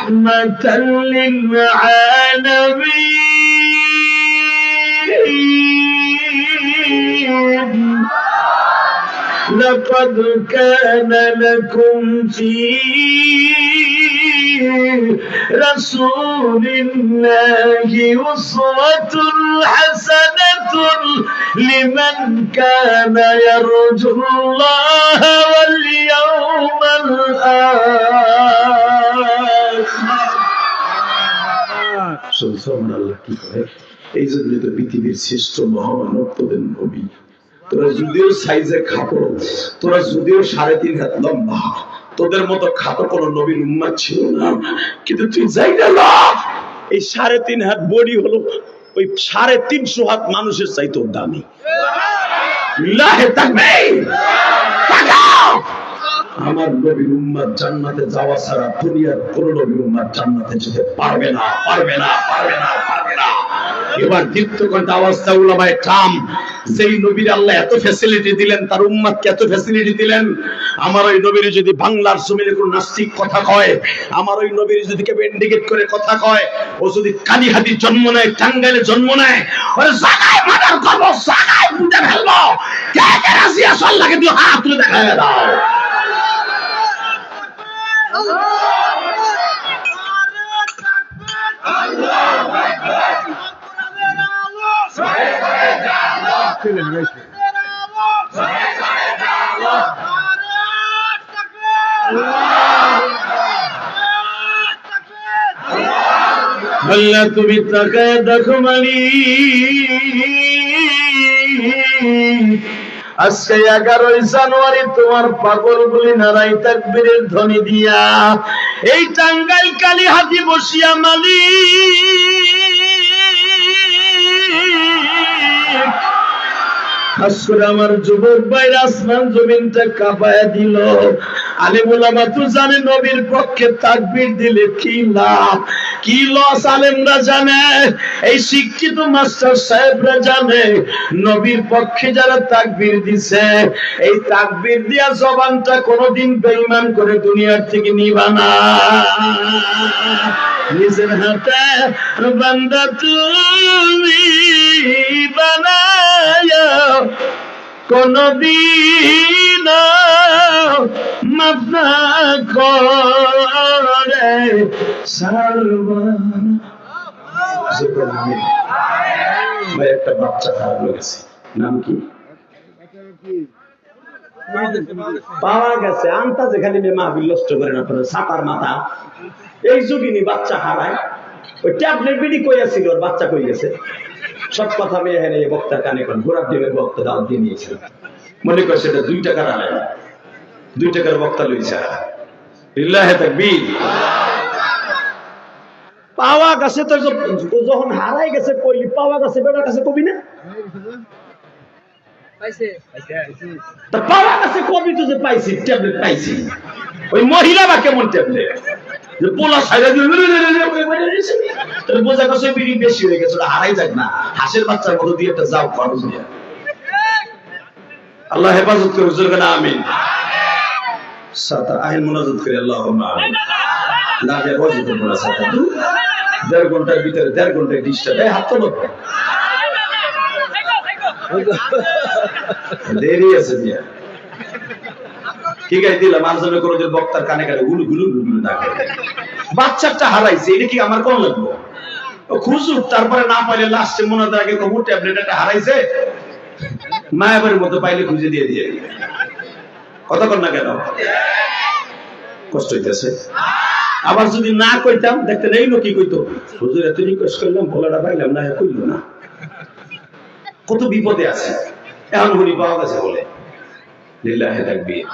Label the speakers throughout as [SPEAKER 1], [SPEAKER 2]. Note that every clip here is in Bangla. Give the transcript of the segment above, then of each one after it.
[SPEAKER 1] রাহমাতাল লিল আলামিন লাকাদ কানা লাকুম ফী রাসূলিল্লাহি উসওয়াতুন হাসানাতুন লিমান কানা ইয়ারজুল্লাহা ওয়াল ইয়াওমাল আখির। সুবহানাল্লাহ। কি করে? এই জন্যই তো পৃথিবীর শ্রেষ্ঠ মহামানব তোদের নবী। তোরা যদিও সাইজে খাটো, তোরা যদিও 3.5 হাত লম্বা, তোদের মতো খাটো কোন নবীর উম্মত ছিল না। কিন্তু তুই যাই না, এই 3.5 হাত বডি হলো ওই 350 হাত মানুষের চাইতে দামি। লিল্লাহি তাকবীর। আমার নবীর উম্মত জান্নাতে যাওয়া ছাড়া দুনিয়ার কোন নবীর উম্মত জান্নাতে যেতে পারবে না, পারবে না, পারবে না, পারবে না। এবার দীপ্তকণ্ঠ আওয়াজটা উলামায়ে কাম, যেই নবীর আল্লাহ এত ফ্যাসিলিটি দিলেন, তার উম্মতকে এত ফ্যাসিলিটি দিলেন। আমার ওই নবীর যদি বাংলার জমিনে কোন নাস্তিক কথা কয়, আমার ওই নবীর যদি কেউ ইন্ডিকেট করে কথা কয়, ও যদি কালীহাতির জন্ম নেয়, টাঙ্গাইলে জন্ম নেয়, ওরে জায়গায় মার্ডার করব, জায়গায় পুঁতে ফেলবো। কে কে রাজি আছো? আল্লাহকে দুই হাত তুলে দেখায় দাও। আল্লাহ তুমি তাকায় দেখো মালিক, আজকে 11 জানুয়ারি তোমার পাগল বলি নারাই তাকবীরের ধ্বনি দিয়া এই টাঙ্গাইল কালীহাতি বসিয়া মালিক, খাস করে আমার যুবক ভাইরা আসমান জমিনটা কাঁপায়া দিল। আলেম ওলামা তো জানে নবীর পক্ষে তাকবীর দিলে কি লাভ, কি লস আলেমরা জানে, এই শিক্ষিত মাস্টার সাহেবরা জানে। নবীর পক্ষে যারা তাকবীর দিছে, এই তাকবীর দিয়া জবানটা কোনোদিন বেঈমান করে দুনিয়ার থেকে নিবা না। নিজের হাতে বান্দা তুমি বানায়া কোনদিন মাফ না করে সারবান। ভাই একটা বাচ্চা খারাপ লেগেছে, নাম কি? পাওয়া গেছে আন্তাজে, খালি মাহফিল নষ্ট করে না, সাতার মাথা। এই যুগিনী বাচ্চা হারায়, ওই ট্যাবলেট বিডি কইয়াছিল, ওর বাচ্চা কই গেছে। সব কথা মেয়ে হেনে বক্তার কানে কোন ঘোরার ডিমের বক্তা দাও দিয়ে নিয়েছিল, মনে করছে এটা 2 টাকার আড়াই, 2 টাকার বক্তা লইছে। লিল্লাহি তাকবীর। পাওয়া গেছে তো, যখন হারাই গেছে কইলি পাওয়া গেছে, বেটার কাছে কবি না পাওয়া গেছে কবি তো যে পাইছি, ট্যাবলেট পাইছি। ওই মহিলা বা কেমন ট্যাবলেট যে পোলা সাইডা দিয়ে বোঝা গেছে বিড়ি বেশি হয়ে গেছে, হারাই যাক না, হাঁসের বাচ্চার মতো দিয়ে একটা যাও খরচ দিয়ে। আল্লাহ হেফাজত করে, হুজুর কেন আমিন। সাতা আইন মুনাজাত করে আল্লাহুম্মা আমিন। লাগে ওয়াজিব পড়া সাতা 1.5 ঘন্টার ভিতরে 1.5 ঘন্টায় ডিস্টার্ব। এই হাত তোলো, দেরি আছে দিয়া কি গাই দিলাম। আলোচনা করে যে বক্তার কানে কানে গুলু গুলু গুলু ডাকে। বাচ্চাটা হারাইছে, এটা কি আমার কোন লাগলো? খুঁজুক, তারপরে না পাইলে লাস্টে মনে হয় আগে কবু ট্যাবলেট একটা হারাইছে, মায়াবাড়ির মতো পাইলে খুঁজে দিয়ে দিয়ে। কথা কর না কেন? কষ্ট হইতেছে। আবার যদি না কইতাম, দেখতে নেই কি কইতো, হুজুর এত রিকোয়েস্ট করলাম, বলাটা পাইলাম না, কইল না। কত বিপদে আছে, এখন হুড়ি পাওয়া গেছে বলে। লিল্লাহি তাকবীর।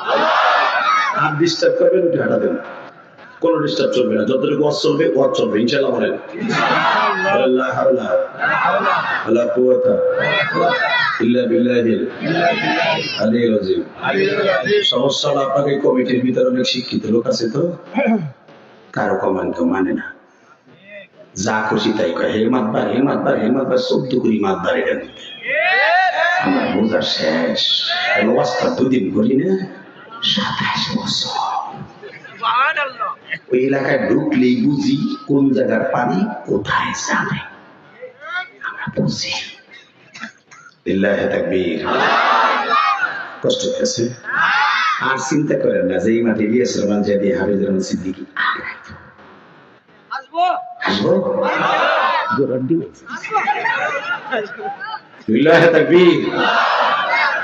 [SPEAKER 1] আর ডিস্টার্ব করবেন, উঠে হাঁটা দেন, কোন ডিস্টার্ব চলবে না। যতটুকু ওয়াজ চলবে ওয়াজ চলবে ইনশাআল্লাহ। বলেন লা হাওলা ওয়ালা কুওয়াতা ইল্লা বিল্লাহিল আলিয়্যিল আযীম। সমস্যাটা আপনাকে কমিটির ভিতরে অনেক শিক্ষিত লোক আছে, তো কারো কমান্ড মানে না, যা খুশি তাই কয়। হে মাতবার, হে মাতবার, হে মাতবার, 14 কোটি মাতবার। এটা আমার বোঝা শেষ। ওয়াজটা 2 দিন করি না, 27 বছর। সুবহানাল্লাহ। ওই এলাকায় ঢুকলেই বুঝি কোন জায়গার পানি কোথায় যাবে, আমরা বুঝি। লিল্লাহি তাকবীর। কষ্ট হচ্ছে আর চিন্তা করেন না যে এই মাঠে ইলিয়াস রহমান জাদি হাফিজুর রহমান সিদ্দিকী আসবো গ্যারান্টি। লিল্লাহি তাকবীর।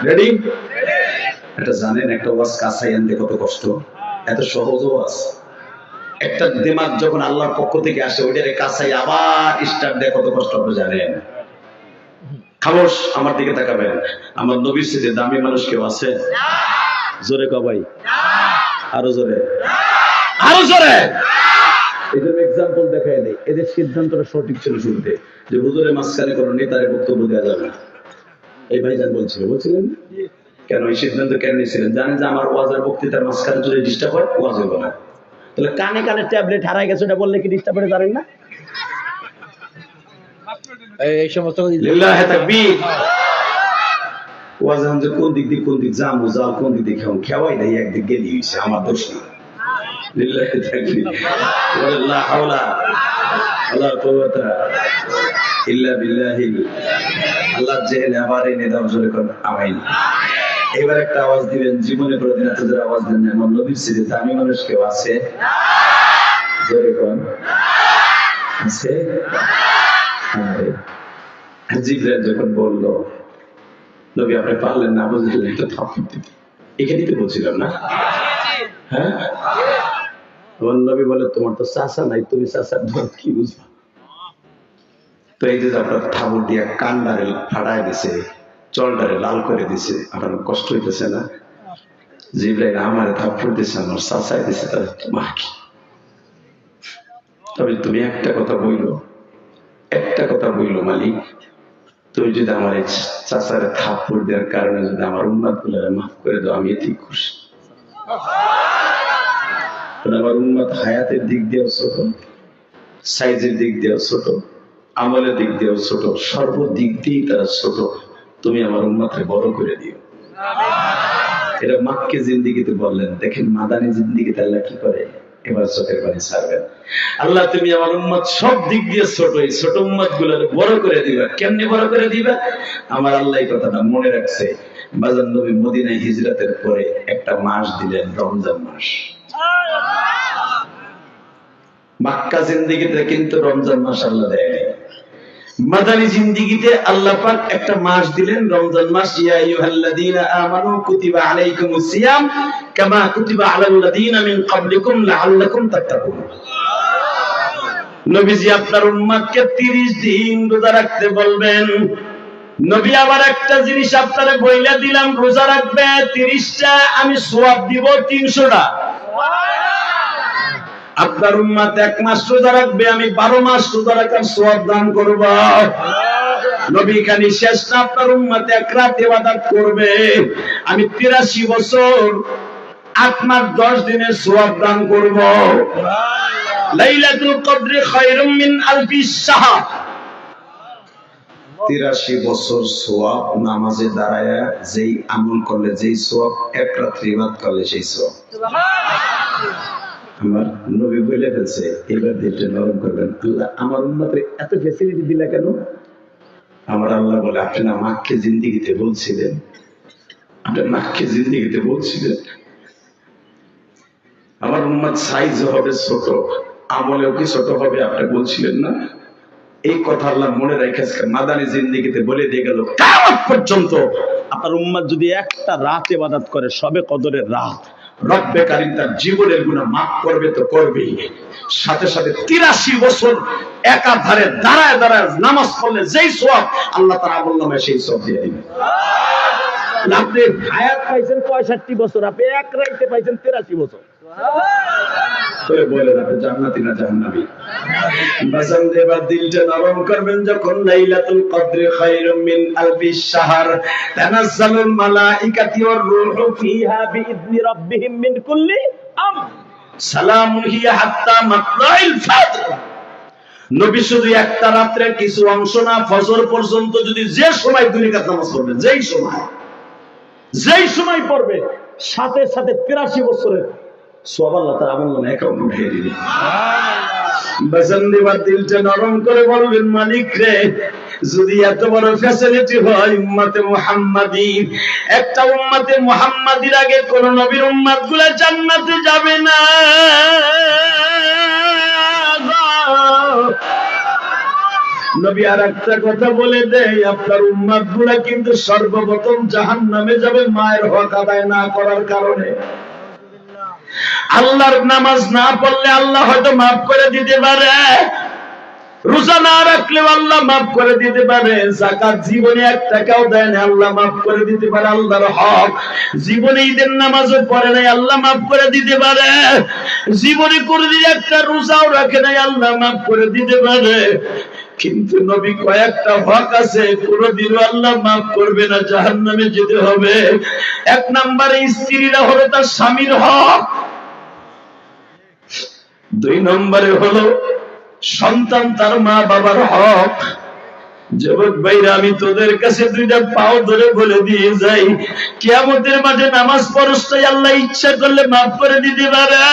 [SPEAKER 1] রেডি? এটা জানেন একটা ওয়াজ কাছাই আনতে কত কষ্ট, এত সহজ ওয়াজ। একটা দিমাগ যখন আল্লাহর পক্ষ থেকে আসে ওইটারে কাছাই আবার স্টার্ট দেয় কত কষ্ট আপনি জানেন। খামোশ, আমার দিকে তাকাবেন। আমার নবীর চেয়ে দামি মানুষ কেউ আছে? জোরে কবাই, আরো জোরে, আরো জোরে। এদের এক্সাম্পল দেখাই দেয়, এদের সিদ্ধান্তটা সঠিক ছিল শুনতে, যে হুজুরের মাঝখানে কোনো নেতারে বক্তব্য দেওয়া যাবে না। এই ভাইজান বলছিলেন কেন এই সিদ্ধান্ত কেন নিয়েছিলেন? জানেন যে আমার ওয়াজের বক্তৃতার মাঝখানে যদি ডিস্টার্ব হয় ওয়াজ হবে না। তাহলে কানে কানে ট্যাবলেট হারাই গেছে ওটা বললে কি ডিস্টার্ব করে জানেন না? এই সমস্ত লিল্লাহি তাকবীর। ওয়াজ যে কোন দিক দিয়ে কোন দিক জামু যাও কোন দিক দিয়ে খেওয়াই দেয় একদিক গেলি হইছে, আমার দোষ না। লিল্লাহি তাকবীর। ওয়াল্লাহ হাওলা ওয়ালা কুওয়াতা ইল্লা বিল্লাহি। আল্লাহ জেহেল আবার এই নেতা জোরে করে আমিন। এবার একটা আওয়াজ দিবেন, জীবনে কোনদিন এত জোরে আওয়াজ দেন না। আমার নবীর চেয়ে দামি মানুষ কেউ আছে? জোরে কোন আছে? জিবরাইল যখন বলল নবী আপনি পারলেন না বুঝলেন একটা থাপ্পড় দিতে, এখানেই তো বলছিলাম না? হ্যাঁ, আমার নবী বলে তোমার তো চাচা নাই, তুমি চাচার ধর কি বুঝবা? তো এই যে আপনার থাবড় দিয়া কান্ডারে ফাটায় দিছে, চলটারে লাল করে দিছে, আপনার কষ্ট হইতেছে না? জিবরাইল আমারে থাপ্পড় দিছে, আমার চাচাই দিছে, তাহলে তোমার কি? তবে তুমি একটা কথা বইলো, একটা কথা বইলো মালিক, তুমি যদি আমার এই চাচার থাপ্পড় দেওয়ার কারণে যদি আমার উম্মত গুলারে মাফ করে দাও, আমি এতেই খুশি। আমার উম্মত হায়াতের দিক দিয়েও ছোট, সাইজের দিক দিয়েও ছোট, আমলের দিক দিয়েও ছোট, সর্বদিক দিয়েই তারা ছোট। তুমি আমার উম্মতকে বড় করে দিও। এটা মাক্কে জিন্দিগিতে বললেন। দেখেন মাদানী জিন্দিগিতে আল্লাহ কি করে, এবার চোখের পানি ছাড়বেন। আল্লাহ তুমি আমার উম্মত সব দিক দিয়ে ছোট, এই ছোট উম্মত গুলোর বড় করে দিবা। কেমনে বড় করে দিবা? আমার আল্লাহ এই কথাটা মনে রাখছে। বাজার নবী মদিনায় হিজরতের পরে একটা মাস দিলেন, রমজান মাস। মক্কা জিন্দিগিতে কিন্তু রমজান মাস আল্লাহ দেয়নি। মাদানী জিন্দিগিতে আল্লাহ পাক একটা মাস দিলেন, রমজান মাস। ইয়া আইয়ুহাল্লাযীনা আমানু কুতিবা আলাইকুমুস সিয়াম কামা কুতিবা আলাল্লাযীনা মিন ক্বাবলিকুম লাআল্লাকুম তাত্তাকুন। নবীজি আপনার উম্মতকে 30 দিন রোজা রাখতে বলবেন। নবী আবার একটা জিনিস আপনারে বইলা দিলাম, রোজা রাখবে 30টা, আমি সওয়াব দিব 300টা। আপনার উম্মত 1 মাস রোজা রাখবে, আমি 12 মাস রোজা রাখার সওয়াব দান করব। নবী খালি শেষ না, আপনার উম্মত 1 রাত ইবাদত করবে, আমি 83 বছর 8 মাস 10 দিনের সওয়াব দান করব। লাইলাতুল কদর খায়রুম মিন আলফি শাহর। 83 বছর সওয়াব, নামাজে দাঁড়ায়া যেই আমল করলে যেই সওয়াব, 1 রাত ইবাদত করলে সেই সওয়াব। আমার নবী বলে ফেলছে, এবার দিলটা নরম করবেন। আল্লাহ আমার উম্মতের এত ফ্যাসিলিটি দিলা কেন? আমার আল্লাহ বলে, আপনি না মাক্কে জিন্দিগিতে বলছিলেন, আপনি মাক্কে জিন্দিগিতে বলছিলেন আমার উম্মত সাইজ হবে ছোট, আমলেও কি ছোট হবে, আপনি বলছিলেন না? এই কথা আল্লাহ মনে রেখেছে, মাদানী জিন্দিগিতে বলে দিয়ে গেল, কিয়ামত পর্যন্ত আপনার উম্মত যদি একটা রাত ইবাদত করে, সবে কদরের রাত, রব্বে কারীম তার জীবনের গুনাহ মাফ করবে তো করবেই, সাথে সাথে 83 বছর একাধারে দাঁড়ায় দাঁড়ায় নামাজ পড়লে যেই সওয়াব, আল্লাহ তার আমলনামায় সেই সওয়াব দিয়ে দিবেন। আপনি হায়াত পাইছেন 65 বছর, আপনি এক রাইতে পাইছেন 83 বছর। বলেন আপনি জান্নাতি না জাহান্নামী? বাজান এবার দিলটা নরম করবেন। যখন লাইলাতুল কদর খায়রুম মিন আলফি শাহর তানাজ্জালুল মালাইকাতু ওয়ার রূহু ফিহা বিইذনি রাব্বিহিম মিন কুল্লি আমর সালামুন হিয়া হাত্তা মাতলাইল ফাজর। নবী শুধু একটা রাতের কিছু অংশ না, ফজর পর্যন্ত যদি যে সময় দুই রাকাত নামাজ পড়বে, যেই সময় পড়বে, সাথে সাথে 83 বছরের সব আল্লাহ তার আমল নামে অ্যাকাউন্ট উঠিয়ে দিবে। বেতন দেবার দিলটা নরম করে বলবেন, মালিক রে, যদি এত বড় ফ্যাসিলিটি হয় উম্মতে মুহাম্মাদি, একটা উম্মতে মুহাম্মাদির আগে কোন নবীর উম্মত গুলা জান্নাতে যাবে না। নবী আর একটা কথা বলে দেয়, আপনার উম্মত গুলা কিন্তু সর্বপ্রথম জাহান্নামে যাবে মায়ের হক আদায় না করার কারণে। আল্লাহর নামাজ না পড়লে আল্লাহ হয়তো মাফ করে দিতে পারে, রোজা না রাখলেও আল্লাহ মাফ করে দিতে পারে, যাকাত জীবনে এক টাকাও দেয় না আল্লাহ মাফ করে দিতে পারে, আল্লাহর হক। জীবনে ঈদের নামাজও পড়ে নাই আল্লাহ মাফ করে দিতে পারে, জীবনে কোনদিন একটা রোজাও রাখে নাই আল্লাহ মাফ করে দিতে পারে। কিন্তু নবী কয়েকটা হক আছে কোনদিনও আল্লাহ মাফ করবে না, জাহান্নামে যেতে হবে। এক নম্বরে স্ত্রীরা হলো তার স্বামীর হক, দুই নম্বরে হলো সন্তান তার মা বাবার হক। যুবক ভাইরা, আমি তোদের কাছে দুইটা পাও ধরে বলে দিয়ে যাই, কিয়ামতের মাঠে নামাজ পড়ছই আল্লাহ ইচ্ছা করলে মাফ করে দিতে পারে,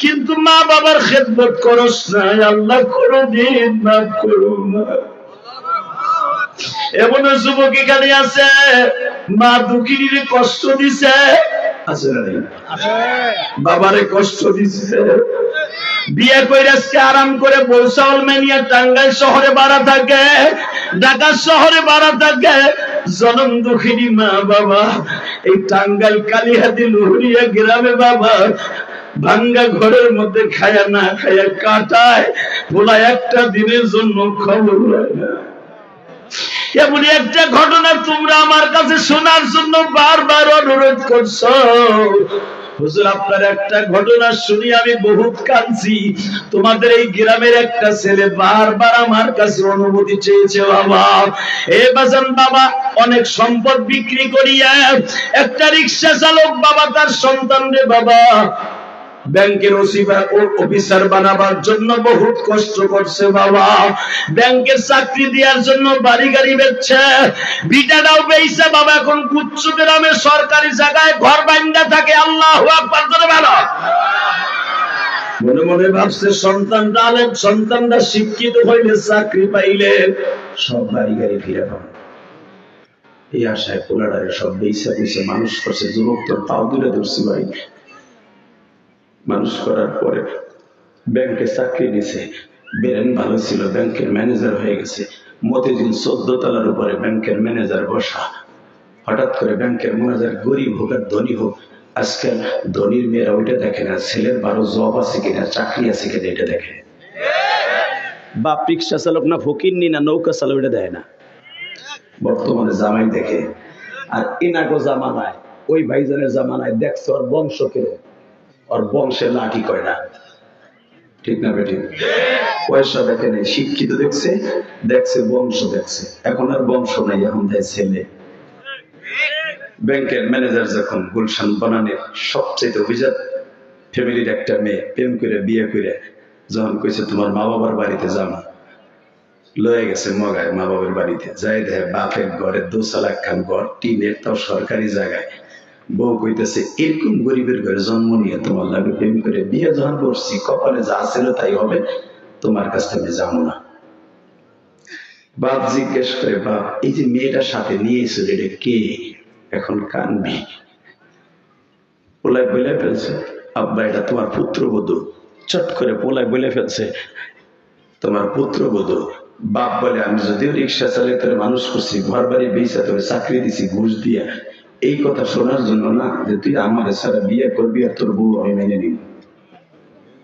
[SPEAKER 1] কিন্তু মা বাবার খেদমত করস না, আল্লাহ কোনদিন মাফ করো না। এমন যুবক এখানে আছে, মা দুঃখিনীর কষ্ট দিছে, আছে না? বাবারে কষ্ট দিছে, বিয়ে করে আজকে আরাম করে বলসাল মেনিয়া টাঙ্গাইল শহরে বাড়া থাকে, ঢাকা শহরে বাড়া থাকে, জনম দুঃখিনী মা বাবা এই টাঙ্গাইল কালিহাতি লুহুরিয়া গ্রামে বাবা ভাঙ্গা ঘরের মধ্যে খায়া না খায়া কাটায়, বলা একটা দিনের জন্য খবর হয় না। এমন একটা ঘটনা তোমরা আমার কাছে শোনার জন্য বারবার অনুরোধ করছো। হুজুর, আপনার একটা ঘটনা শুনি আমি বহুত কাঁদছি। তোমাদের এই গ্রামের একটা ছেলে বারবার আমার কাছে অনুমতি চেয়েছে, বাবা এ বাজান বাবা অনেক সম্পদ বিক্রি করিয়া একটা রিক্সা চালক বাবা তার সন্তানরে বাবা ব্যাংকের অফিসার বানাবার জন্য বহুত কষ্ট করছে বাবা, ব্যাংকের চাকরি দেওয়ার জন্য বাড়ি গাড়ি বেচছে, ভিটাটাও বেচছে বাবা, এখন কুচ্চ গ্রামে সরকারি জায়গায় ঘর বান্ধা থাকে। আল্লাহু আকবার করে বলো। মনে মনে ভাবছে সন্তানটা আলেম, সন্তানটা শিক্ষিত হইলে চাকরি পাইলে সব বাড়ি গাড়ি ফিরে পাবে, এই আশায় পোলাডারে সব বেইসা বেইসা মানুষ করছে। যুবক তোর পাও দূরে ধরছি ভাই। মানুষ করার পরে ব্যাংকে চাকরি নিছে, বেরেন ভালো ছিল, ব্যাংকের ম্যানেজার হয়ে গেছে। মতিঝিল 14 তলার উপরে ব্যাংকের ম্যানেজার বসা। হঠাৎ করে ব্যাংকের ম্যানেজার গরিব হোক আর ধনী হোক, আজকাল ধনীর মেয়েরা ওইটা দেখে না, ছেলের 12 জব আছে কিনা, চাকরি আছে কিনা এটা দেখে। বাপ রিক্সা চালক না ফকিরনি না নৌকা চালক এটা দেয় না, বর্তমানে জামাই দেখে। আর ইনাগো জামানায় ওই ভাইজানের জামানায় দেখছে ওর বংশ কেড়ে, ওর বংশে লাঠি কয় না, ঠিক না বেটি? পয়সা দেখে নেই, শিক্ষিত দেখছে, দেখছে বংশ দেখছে। এখন আর বংশ নাই, এখন দেয় ছেলে। ব্যাংকের ম্যানেজার যখন গুলশান বনানের সবচেয়ে অভিজাত ফ্যামিলির একটা মেয়ে প্রেম করে বিয়ে করে যখন কইছে তোমার মা বাবার বাড়িতে যাও, লয়ে গেছে মগায় মা বাবার বাড়িতে যাই দেখে বাপের ঘরে 2 চালা খান ঘর, টিনের, তাও সরকারি জায়গায়। বউ কইতেছে এরকম গরিবের ঘরে জন্ম নিয়ে তোমার লাগে প্রেম করে বিয়ে যখন করছি, কপালে যা ছিল তাই হবে, তোমার কাছ থেকে যাবো না। বাপ জিজ্ঞেস করে, বাপ এই যে মেয়েটার সাথে নিয়ে এসে এটা কে? এখন কানবি। পোলায় বলে ফেলছে, আব্বা এটা তোমার পুত্রবধূ। চট করে পোলায় বলে ফেলছে তোমার পুত্রবধূ। বাপ বলে, আমি যদিও রিক্সা চালিয়ে তোর মানুষ করছি, ঘর বাড়ি বেচা তোর চাকরি দিছি ঘুষ দিয়া, এই কথা শোনার জন্য না যে তুই আমার সারা বিয়ে করবি আর তোর বউ আমি মেনে নিব।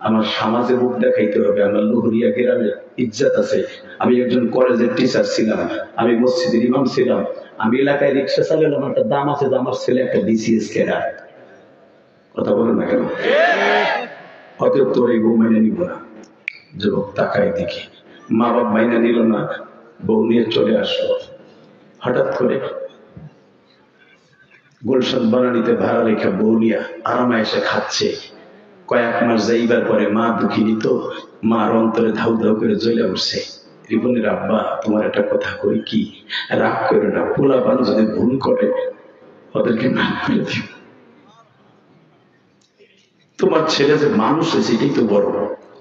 [SPEAKER 1] আমার সমাজে মুখ দেখাইতে হবে, আমার লুহুরিয়া গ্রামের ইজ্জত আছে, আমি একজন কলেজের টিচার ছিলাম, আমি মসজিদের ইমাম ছিলাম, আমি এলাকায় রিক্সা চালালাম, একটা দাম আছে যে আমার ছেলে একটা বিসিএস ক্যাডার। কথা বলো না কেন? অতএব তোর এই বউ মেনে নিব না। যুবক তাকায় দেখি মা বাপ মাইনে নিল না, বউ নিয়ে চলে আসলো। হঠাৎ করে গুলশান বনানীতে ভাড়া রেখে বউ নিয়ে আরামে এসে খাচ্ছে। কয়েক মাস যাইবার পরে মা দুঃখিনী তো, মার অন্তরে ধাউ ধাউ করে জ্বলে উঠছে। রিপনের আব্বা তোমার একটা কথা কই, কি রাগ করে না, পোলাপান যদি ভুল করে ওদেরকে মাফ করে দিও। তোমার ছেলে যে মানুষ হয়েছে এটাই তো বড়।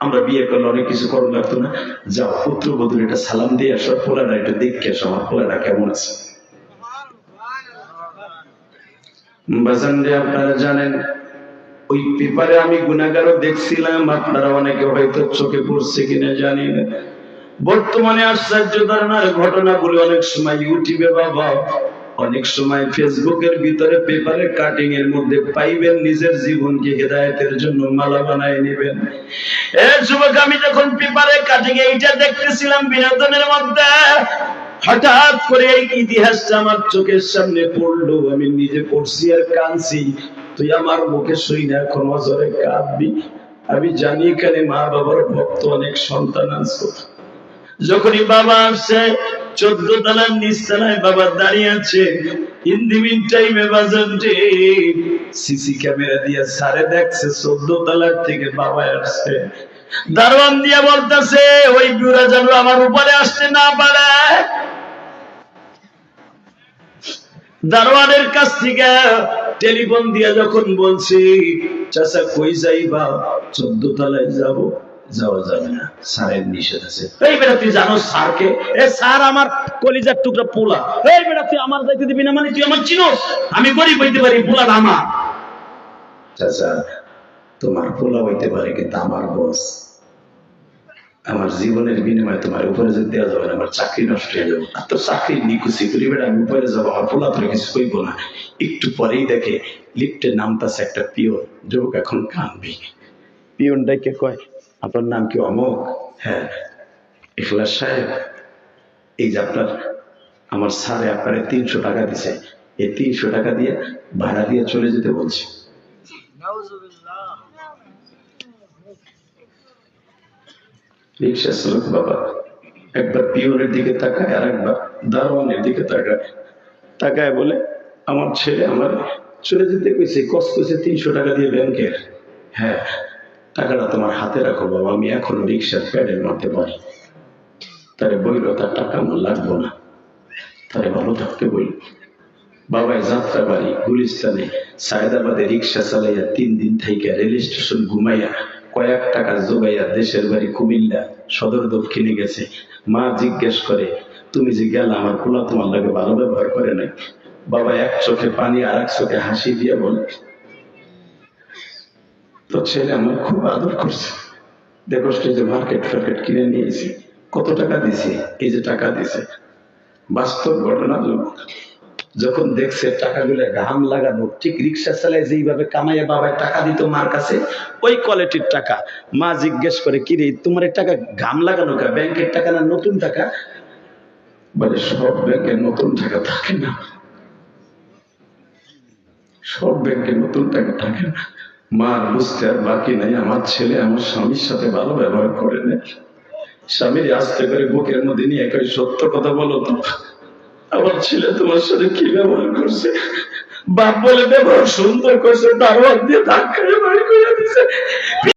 [SPEAKER 1] আমরা বিয়ে করলে অনেক কিছু করো লাগতো না? যাও পুত্রবধূর এটা সালাম দিয়ে আসো, পোলাটা একটু দেখে আসো আমার পোলাটা কেমন আছে। বাজান রে, আপনারা জানেন ওই পেপারে আমি গুনাহগারও দেখছিলাম, আপনারা অনেকে হয়তো চোখে পড়ছে কিনা জানি না। বর্তমানে আশ্চর্য ধরনের ঘটনাগুলো অনেক সময় ইউটিউবে বাবা, অনেক সময় ফেসবুকের ভিতরে পেপারে কাটিং এর মধ্যে পাইবেন, নিজের জীবনকে হেদায়েতের জন্য মালা বানায় নেবেন। যুবক, আমি যখন পেপারে কাটিং এইটা দেখতেছিলাম বিনোদনের মধ্যে, হঠাৎ করে এই ইতিহাসটা আমার চোখের সামনে পড়লো। আমি নিজে পড়ছি আর কাঁদছি। তুই আমার মুখে শুই না, এখন অজরে কাঁদবি। আমি জানি এখানে মা বাবার ভক্ত অনেক সন্তান আছে। যখনই বাবা আসছে 14 তলার নিচ তলায় বাবা দাঁড়িয়ে আছে, ইন দি মিন টাইমে বাজানটি সিসি ক্যামেরা দিয়ে সারে দেখছে 14 তলার থেকে বাবা আসছে। দারোয়ান দিয়ে বলতেছে ওই বুড়া যেন আমার উপরে আসতে না পারে। দারোয়ানের কাছ থেকে টেলিফোন দিয়ে যখন বলছি চাচা কই যাইবা, 14 তলায় যাব, যাওয়া যাবে না, স্যারের নিষেধ আছে। এই বেটা তুই জানো স্যারকে? এ স্যার আমার কলিজার টুকরা পোলা। এই বেটা তুই আমার যাইতে দিবি না মানে তুই আমার চিনোস? আমি গরিব হইতে পারি, পোলা আমার। চাচা তোমার পোলা হইতে পারে কিন্তু আমার বস, আমার জীবনের বিনিময়ে তোমার উপরে যদি দেওয়া যাবে না, আমার চাকরি নষ্ট হয়ে যাবে। আর তো চাকরি নিকুচি করি বেটা, আমি উপরে যাবো, আমার পোলা তোর কিছু কইব না। একটু পরেই দেখে লিফটে নামতাছে একটা পিয়ন। যুবক এখন কানবি। পিয়নটাকে কয় আপনার নাম কি? অমুক। হ্যাঁ। ইখলাস সাহেব, এই যে আপনার আমার স্যারে আপনারে 300 টাকা দিছে, এই 300 টাকা দিয়ে ভাড়া দিয়ে চলে যেতে বলছি। রিক্সা চালক বাবা একবার পিয়নের দিকে তাকায় আর একবার দারোয়ানের দিকে তাকায়। তাকায় বলে আমার ছেলে আমার চলে যেতে কইছে, কষ্ট কইছে 300 টাকা দিয়ে ব্যাংকের। হ্যাঁ, টাকাটা তোমার হাতে রাখো বাবা, আমি এখনো রিক্সার প্যাডের মধ্যে পারি। তারে বইল তার টাকা আমার লাগবো না, তারে ভালো থাকতে বইল। বাবাই যাত্রা বাড়ি গুলিস্তানে সায়দাবাদে রিক্সা চালাইয়া 3 দিন থাইকা রেল স্টেশন ঘুমাইয়া কয়েক টাকা জোগাইয়া দেশের বাড়ি কুমিল্লা সদর দক্ষিণে গেছে। মা জিজ্ঞেস করে তুমি যে গেল আমার পোলা তোমার লাগে ভালো ব্যবহার করে নাই? বাবা এক চোখে পানি আর এক চোখে হাসি দিয়ে বলে তো ছেলে আমার খুব আদর করছে। দেখো যে মার্কেট ফার্কেট কিনে নিয়েছি, কত টাকা দিছি, এই যে টাকা দিছে। বাস্তব ঘটনা। যখন দেখছে টাকাগুলো ঘাম লাগানো, ঠিক রিক্সা চালায় যেইভাবে কামাইয়া বাবায় টাকা দিত মার কাছে, ওই কোয়ালিটির টাকা। মা জিজ্ঞেস করে কি রে তোমার টাকা ঘাম লাগানো কা? ব্যাংকের টাকা না নতুন টাকা? বলে সব ব্যাংকে নতুন টাকা থাকে না, সব ব্যাংকে নতুন টাকা থাকে না। মার বুঝতে আর বাকি নাই, আমার ছেলে আমার স্বামীর সাথে ভালো ব্যবহার করে না। স্বামীর আস্তে করে বুকের মধ্যে নিয়ে কই সত্য কথা বলো তো, আমার ছেলে তোমার সাথে কি ব্যবহার করছে? বাপ বলে ব্যবহার সুন্দর করছে, দারোয়ান দিয়ে ধাক্কা বাড়ি করে দিছে।